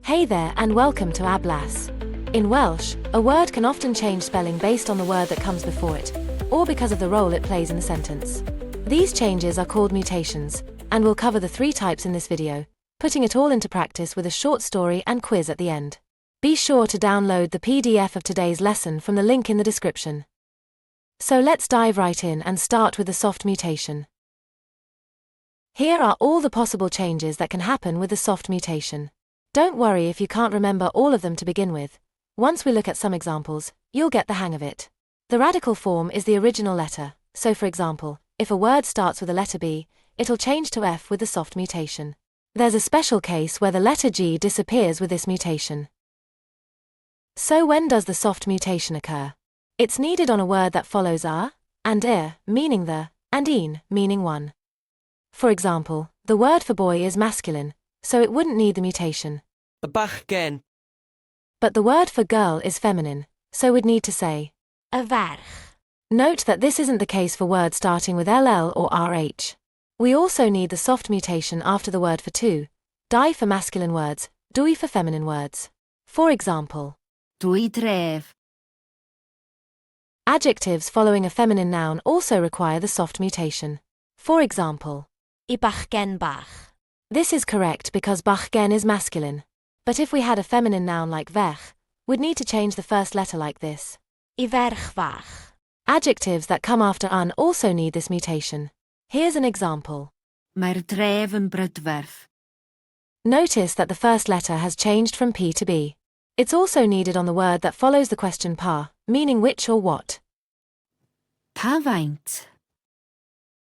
Hey there and welcome to Ablas. In Welsh, a word can often change spelling based on the word that comes before it, or because of the role it plays in the sentence. These changes are called mutations, and we'll cover the three types in this video, putting it all into practice with a short story and quiz at the end. Be sure to download the PDF of today's lesson from the link in the description. So let's dive right in and start with the soft mutation. Here are all the possible changes that can happen with the soft mutation. Don't worry if you can't remember all of them to begin with. Once we look at some examples, you'll get the hang of it. The radical form is the original letter, so for example, if a word starts with a letter B, it'll change to F with the soft mutation. There's a special case where the letter G disappears with this mutation. So when does the soft mutation occur? It's needed on a word that follows a and meaning the, and een, meaning one. For example, the word for boy is masculine, so it wouldn't need the mutation. Y bachgen. But the word for girl is feminine, so we'd need to say y ferch. Note that this isn't the case for words starting with LL or RH. We also need the soft mutation after the word for two, die for masculine words, dwy for feminine words. For example, Dwy dref. adjectives following a feminine noun also require the soft mutation. For example, I bachgen bach. this is correct because bachgen is masculine. But if we had a feminine noun like vech, we'd need to change the first letter like this. I ferch fach. Adjectives that come after un also need this mutation. Here's an example. Mae'r dref yn brydferth. Notice that the first letter has changed from P to B. It's also needed on the word that follows the question pa, meaning which or what. Pa faint?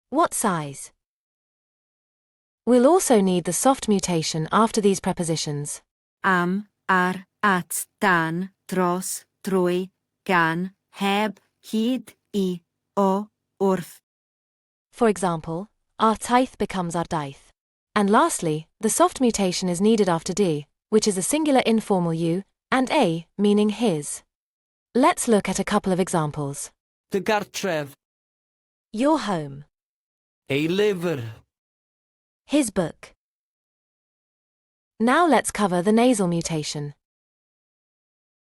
What size? We'll also need the soft mutation after these prepositions. Am, ar, at, dan, dros, drwy, gan, heb, hyd, I, o, wrth. For example, our taith becomes our daith. And lastly, the soft mutation is needed after D, which is a singular informal U, and A, meaning his. Let's look at a couple of examples. Dy gartref. Your home. Ei lyfr. His book. Now let's cover the nasal mutation.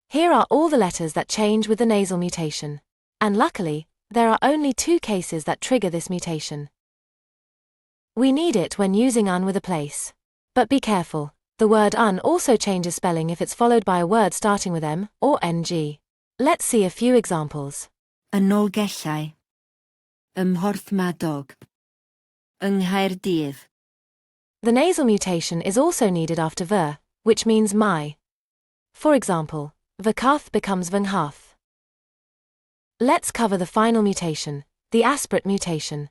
Here are all the letters that change with the nasal mutation. And luckily, there are only two cases that trigger this mutation. We need it when using un with a place. But be careful, the word un also changes spelling if it's followed by a word starting with M or NG. Let's see a few examples. Yn Nolgellau. Ym Mhorthmadog. Yng Nghaerdydd. The nasal mutation is also needed after ver, which means my. For example, vercath becomes venghath. Let's cover the final mutation, the aspirate mutation.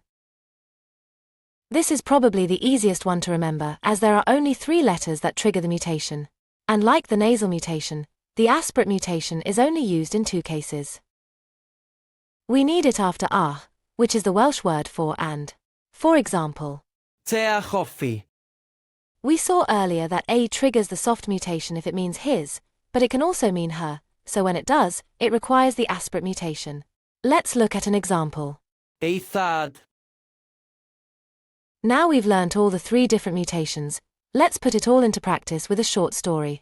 This is probably the easiest one to remember as there are only three letters that trigger the mutation. And like the nasal mutation, the aspirate mutation is only used in two cases. We need it after a, which is the Welsh word for and. For example, Te a choffi. we saw earlier that a triggers the soft mutation if it means his, but it can also mean her, so when it does, it requires the aspirate mutation. Let's look at an example. Ei thad. Now we've learnt all the three different mutations, let's put it all into practice with a short story.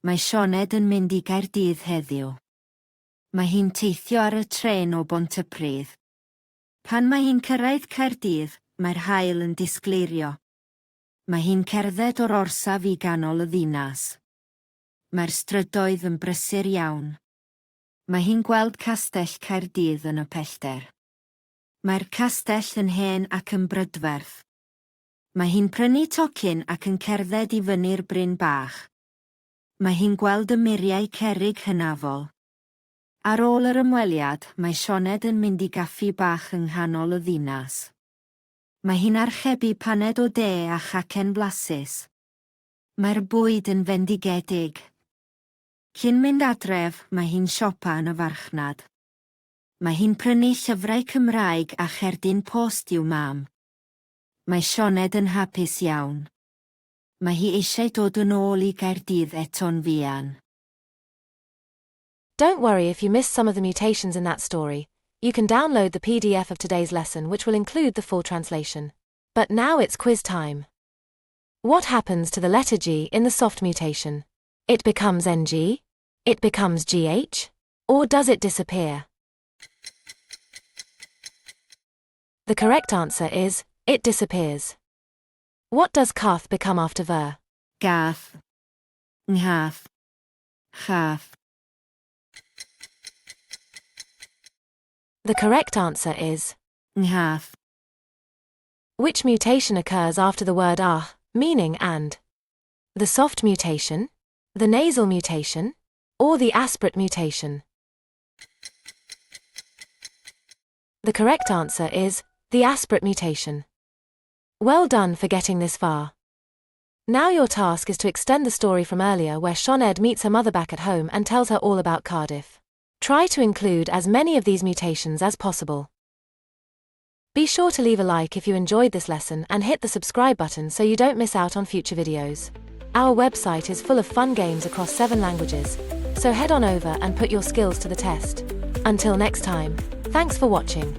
Mae Sioned yn mynd I Gaerdydd heddiw. Mae hi'n teithio ar y tren o Bontypridd. Pan mae hi'n cyrraedd Caerdydd, mae'r haul yn disgleirio. Mae hi'n cerdded o'r orsaf I ganol y ddinas. Mae'r strydoedd yn brysur iawn. Mae hi'n gweld castell Caerdydd yn y pellter. Mae'r castell yn hen ac yn brydferth. Mae hi'n prynu tocyn ac yn cerdded I fyny'r bryn bach. Mae hi'n gweld y muriau cerrig hynafol. Ar ôl yr ymweliad, mae Sioned yn mynd I gaffi bach yng nghanol y ddinas. Mae hi'n archebu paned o de a chacen blasus. Mae'r bwyd yn fendigedig. Cyn mynd adref, mae hi'n siopa yn y farchnad. Mae hi'n prynu llyfrau Cymraeg a cherdyn post i'w mam. Mae Sioned yn hapus iawn. Mae hi eisiau dod yn ôl I Gaerdydd eto'n fuan. Don't worry if you missed some of the mutations in that story. You can download the PDF of today's lesson which will include the full translation. But now it's quiz time. What happens to the letter G in the soft mutation? It becomes NG? It becomes GH? Or does it disappear? The correct answer is, it disappears. What does cath become after ver? Gath. Nghath. Chath. The correct answer is, Nghath. which mutation occurs after the word ah, meaning and? The soft mutation? The nasal mutation? Or the aspirate mutation? The correct answer is, the aspirate mutation. Well done for getting this far. Now your task is to extend the story from earlier where Sinead meets her mother back at home and tells her all about Cardiff. Try to include as many of these mutations as possible. Be sure to leave a like if you enjoyed this lesson and hit the subscribe button so you don't miss out on future videos. Our website is full of fun games across 7 languages, so head on over and put your skills to the test. Until next time, thanks for watching.